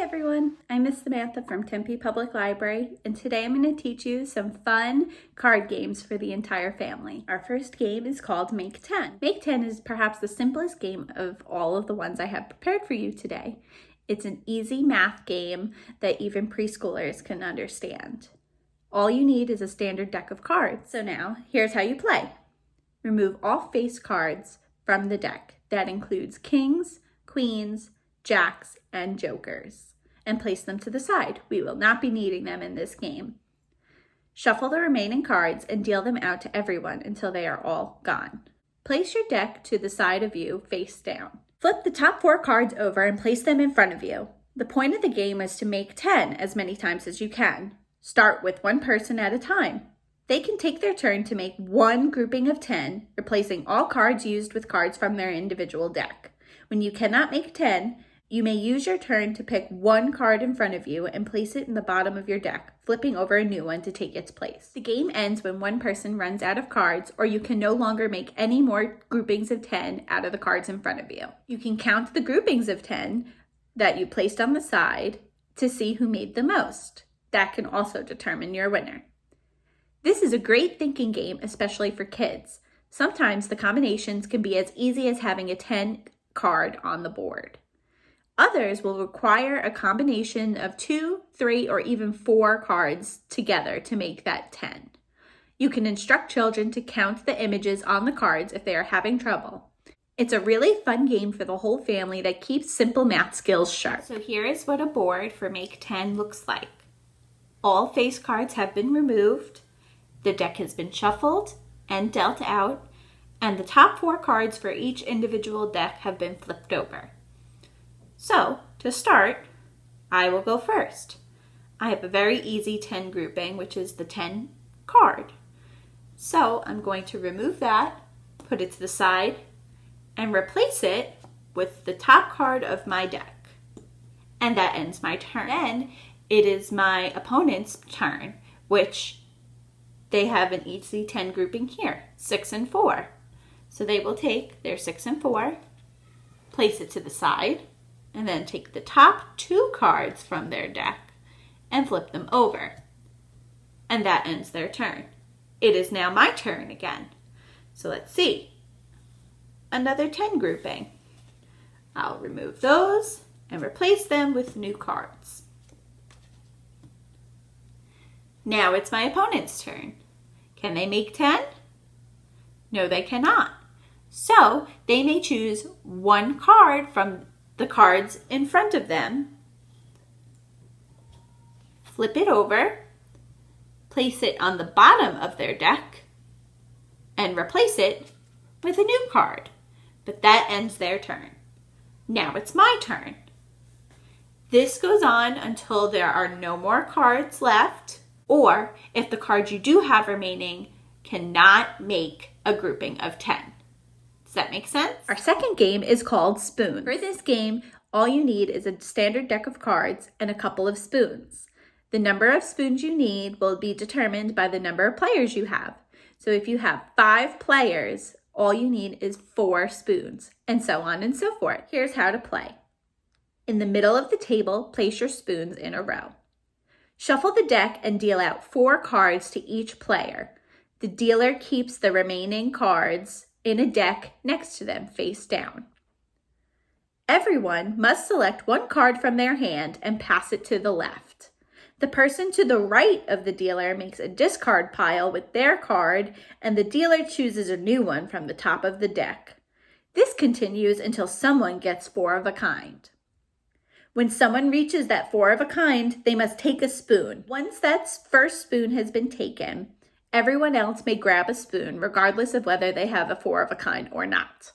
everyone, I'm Miss Samantha from Tempe Public Library, and today I'm going to teach you some fun card games for the entire family. Our first game is called Make 10. Make 10 is perhaps the simplest game of all of the ones I have prepared for you today. It's an easy math game that even preschoolers can understand. All you need is a standard deck of cards. So now, here's how you play. Remove all face cards from the deck. That includes kings, queens, jacks, and jokers, and place them to the side. We will not be needing them in this game. Shuffle the remaining cards and deal them out to everyone until they are all gone. Place your deck to the side of you face down. Flip the top 4 cards over and place them in front of you. The point of the game is to make 10 as many times as you can. Start with one person at a time. They can take their turn to make one grouping of 10, replacing all cards used with cards from their individual deck. When you cannot make 10, you may use your turn to pick one card in front of you and place it in the bottom of your deck, flipping over a new one to take its place. The game ends when one person runs out of cards, or you can no longer make any more groupings of 10 out of the cards in front of you. You can count the groupings of 10 that you placed on the side to see who made the most. That can also determine your winner. This is a great thinking game, especially for kids. Sometimes the combinations can be as easy as having a 10 card on the board. Others will require a combination of 2, 3, or even 4 cards together to make that 10. You can instruct children to count the images on the cards if they are having trouble. It's a really fun game for the whole family that keeps simple math skills sharp. So here is what a board for Make 10 looks like. All face cards have been removed, the deck has been shuffled and dealt out, and the top 4 cards for each individual deck have been flipped over. So, to start, I will go first. I have a very easy 10 grouping, which is the 10 card. So, I'm going to remove that, put it to the side, and replace it with the top card of my deck. And that ends my turn. Then, it is my opponent's turn, which they have an easy 10 grouping here, 6 and 4. So they will take their 6 and 4, place it to the side, and then take the top 2 cards from their deck and flip them over. And that ends their turn. It is now my turn again. So let's see. Another 10 grouping. I'll remove those and replace them with new cards. Now it's my opponent's turn. Can they make 10? No, they cannot. So they may choose one card from the cards in front of them, flip it over, place it on the bottom of their deck, and replace it with a new card. But that ends their turn. Now it's my turn. This goes on until there are no more cards left, or if the cards you do have remaining cannot make a grouping of 10. Does that make sense? Our second game is called Spoon. For this game, all you need is a standard deck of cards and a couple of spoons. The number of spoons you need will be determined by the number of players you have. So if you have 5 players, all you need is 4 spoons, and so on and so forth. Here's how to play. In the middle of the table, place your spoons in a row. Shuffle the deck and deal out 4 cards to each player. The dealer keeps the remaining cards in a deck next to them face down. Everyone must select one card from their hand and pass it to the left. The person to the right of the dealer makes a discard pile with their card, and the dealer chooses a new one from the top of the deck. This continues until someone gets 4 of a kind. When someone reaches that 4 of a kind, they must take a spoon. Once that first spoon has been taken, everyone else may grab a spoon, regardless of whether they have a 4 of a kind or not.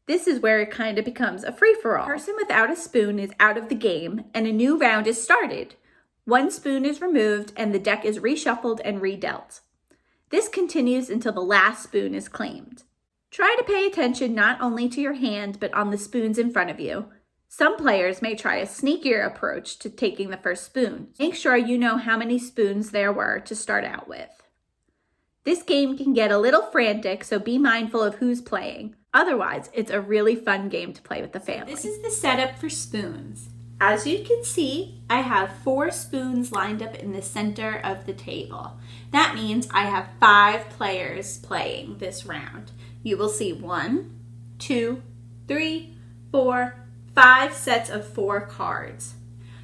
This is where it kind of becomes a free-for-all. The person without a spoon is out of the game, and a new round is started. One spoon is removed, and the deck is reshuffled and redealt. This continues until the last spoon is claimed. Try to pay attention not only to your hand, but on the spoons in front of you. Some players may try a sneakier approach to taking the first spoon. Make sure you know how many spoons there were to start out with. This game can get a little frantic, so be mindful of who's playing. Otherwise, it's a really fun game to play with the family. This is the setup for spoons. As you can see, I have 4 spoons lined up in the center of the table. That means I have 5 players playing this round. You will see 1, 2, 3, 4, 5 sets of 4 cards.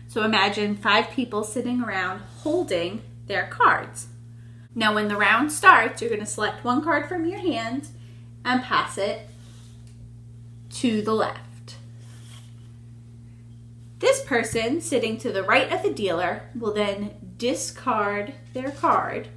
So imagine 5 people sitting around holding their cards. Now when the round starts, you're going to select 1 card from your hand and pass it to the left. This person sitting to the right of the dealer will then discard their card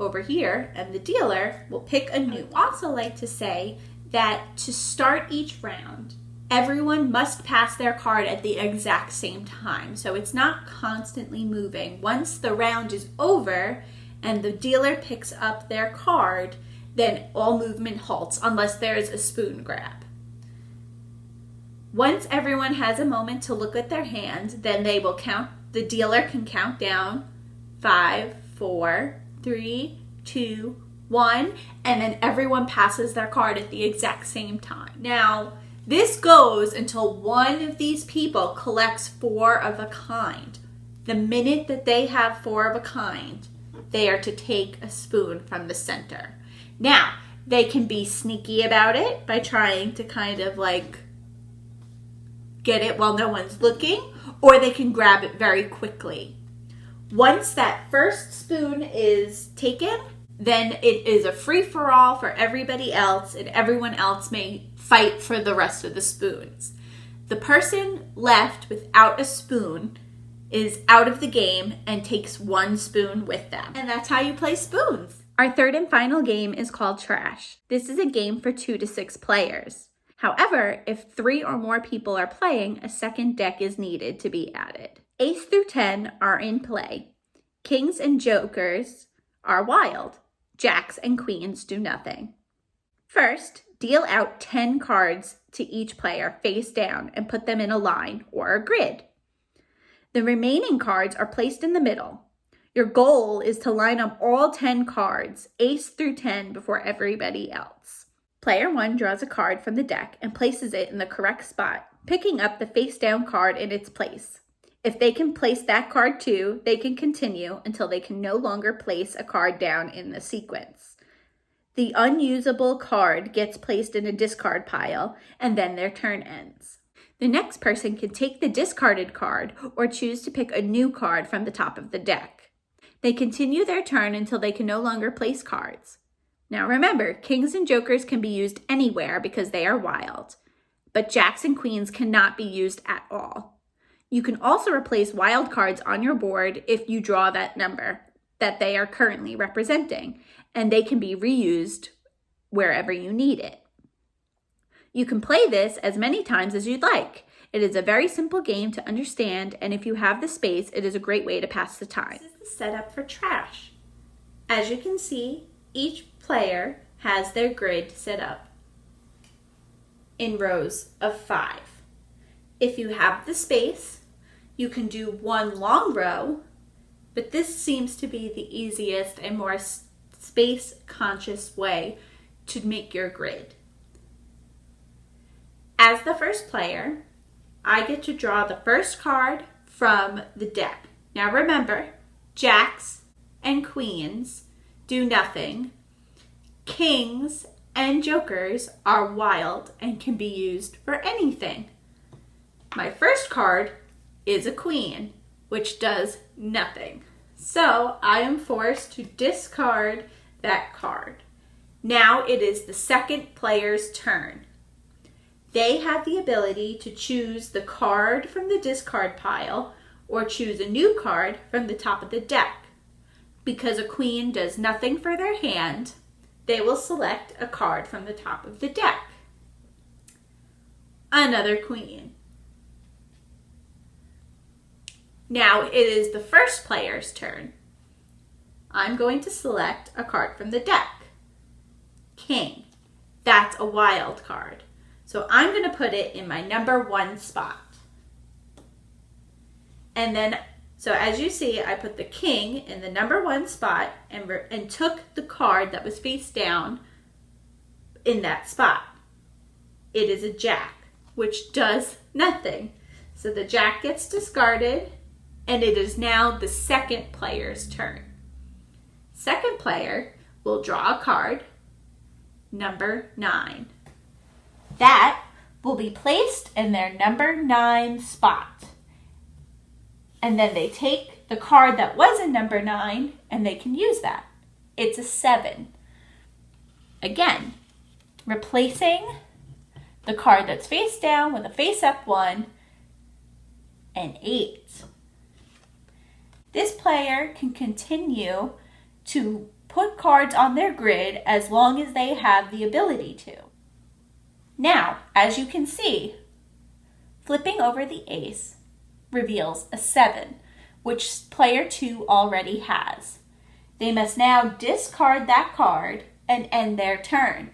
over here, and the dealer will pick a new. I also like to say that to start each round, everyone must pass their card at the exact same time, so it's not constantly moving. Once the round is over and the dealer picks up their card, then all movement halts unless there is a spoon grab. Once everyone has a moment to look at their hand, then they will count. The dealer can count down 5, 4, 3, 2, 1, and then everyone passes their card at the exact same time. Now, this goes until one of these people collects 4 of a kind. The minute that they have 4 of a kind, they are to take a spoon from the center. Now, they can be sneaky about it by trying to kind of like get it while no one's looking, or they can grab it very quickly. Once that first spoon is taken, then it is a free-for-all for everybody else, and everyone else may fight for the rest of the spoons. The person left without a spoon is out of the game and takes 1 spoon with them. And that's how you play spoons. Our third and final game is called Trash. This is a game for 2 to 6 players. However, if 3 or more people are playing, a second deck is needed to be added. Ace through 10 are in play. Kings and jokers are wild. Jacks and queens do nothing. First, deal out 10 cards to each player face down and put them in a line or a grid. The remaining cards are placed in the middle. Your goal is to line up all 10 cards, ace through 10, before everybody else. Player 1 draws a card from the deck and places it in the correct spot, picking up the face-down card in its place. If they can place that card too, they can continue until they can no longer place a card down in the sequence. The unusable card gets placed in a discard pile, and then their turn ends. The next person can take the discarded card or choose to pick a new card from the top of the deck. They continue their turn until they can no longer place cards. Now remember, kings and jokers can be used anywhere because they are wild, but jacks and queens cannot be used at all. You can also replace wild cards on your board if you draw that number that they are currently representing, and they can be reused wherever you need it. You can play this as many times as you'd like. It is a very simple game to understand, and if you have the space, it is a great way to pass the time. This is the setup for Trash. As you can see, each player has their grid set up in rows of 5. If you have the space, you can do 1 long row, but this seems to be the easiest and more space-conscious way to make your grid. As the first player, I get to draw the first card from the deck. Now remember, jacks and queens do nothing. Kings and jokers are wild and can be used for anything. My first card is a queen, which does nothing. So I am forced to discard that card. Now it is the second player's turn. They have the ability to choose the card from the discard pile or choose a new card from the top of the deck. Because a queen does nothing for their hand, they will select a card from the top of the deck. Another queen. Now it is the first player's turn. I'm going to select a card from the deck. King. That's a wild card. So I'm going to put it in my number 1 spot. And then, so as you see, I put the king in the number 1 spot and took the card that was face down in that spot. It is a jack, which does nothing. So the jack gets discarded, and it is now the second player's turn. Second player will draw a card, number 9. That will be placed in their number 9 spot. And then they take the card that was in number 9 and they can use that. It's a 7. Again, replacing the card that's face down with a face up one, and 8. This player can continue to put cards on their grid as long as they have the ability to. Now, as you can see, flipping over the ace reveals a 7, which player 2 already has. They must now discard that card and end their turn.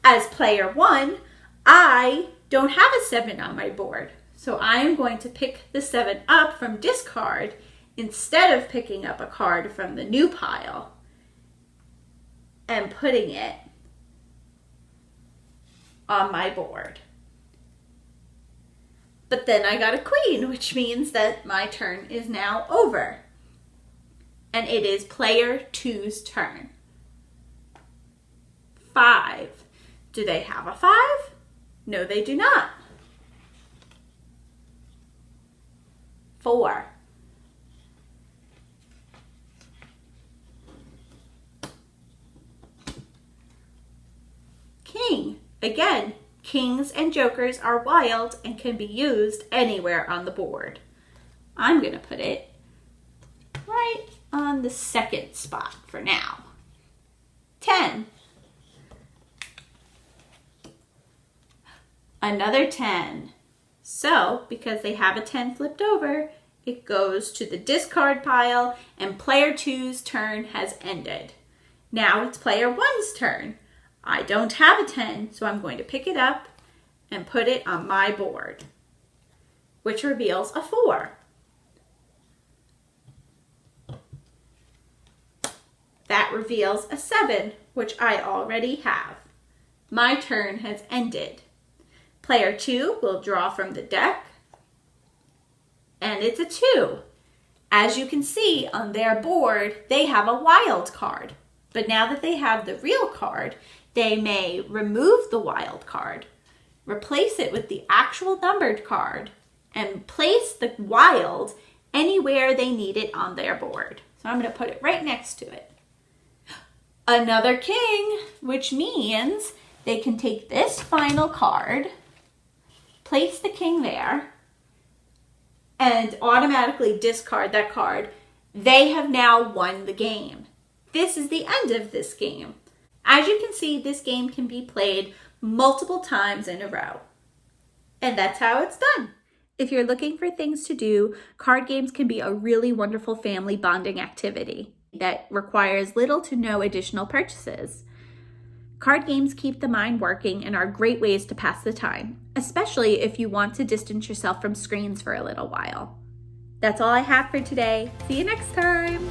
As player 1, I don't have a 7 on my board, so I am going to pick the 7 up from discard instead of picking up a card from the new pile and putting it on my board. But then I got a queen, which means that my turn is now over. And it is player 2's turn. 5. Do they have a 5? No, they do not. 4. King. Again, kings and jokers are wild and can be used anywhere on the board. I'm going to put it right on the second spot for now. 10. Another 10. So, because they have a 10 flipped over, it goes to the discard pile and player 2's turn has ended. Now it's player 1's turn. I don't have a 10, so I'm going to pick it up and put it on my board, which reveals a 4. That reveals a 7, which I already have. My turn has ended. Player 2 will draw from the deck, and it's a 2. As you can see on their board, they have a wild card. But now that they have the real card, they may remove the wild card, replace it with the actual numbered card, and place the wild anywhere they need it on their board. So I'm going to put it right next to it. Another king, which means they can take this final card, place the king there, and automatically discard that card. They have now won the game. This is the end of this game. As you can see, this game can be played multiple times in a row. And that's how it's done. If you're looking for things to do, card games can be a really wonderful family bonding activity that requires little to no additional purchases. Card games keep the mind working and are great ways to pass the time, especially if you want to distance yourself from screens for a little while. That's all I have for today. See you next time.